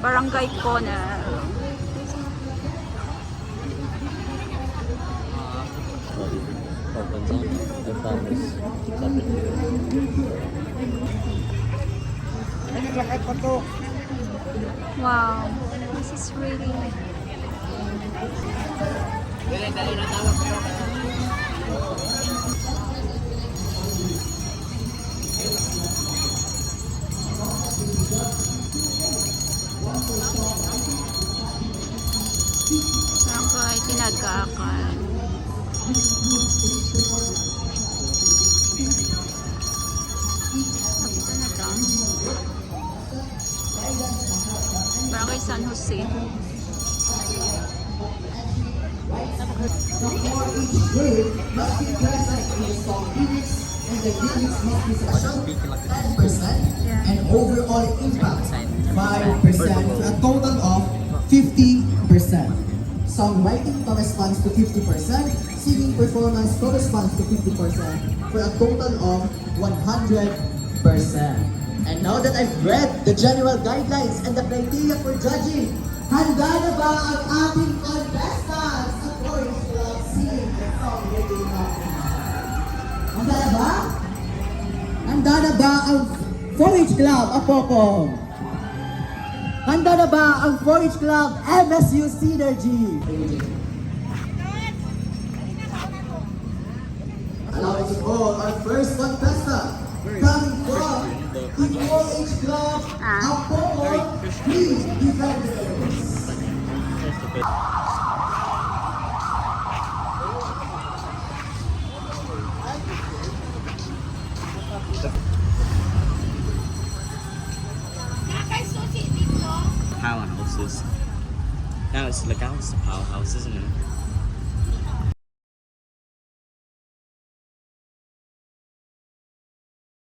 Barangay Corner. Opens up. I promise. It's up in here. Wow, this is really... Barangay Tinagkakan. Ito na to. Barangay San Jose. And overall impact 5% for a total of 50%. Songwriting corresponds to 50%, singing performance corresponds to 50% for a total of 100%. And now that I've read the general guidelines and the criteria for judging, handa na ba ang ating contestants at Orange Club singing the song Ready Now? Handa na ba? Handa na ba ang 4-H Club Apopong? Handa na ba ang 4-H Club MSU Synergy? Allowing to call our first contestant coming from the 4-H Club Apopong Please Defenders. Powerhouses. Now it's like it's the powerhouse, isn't it?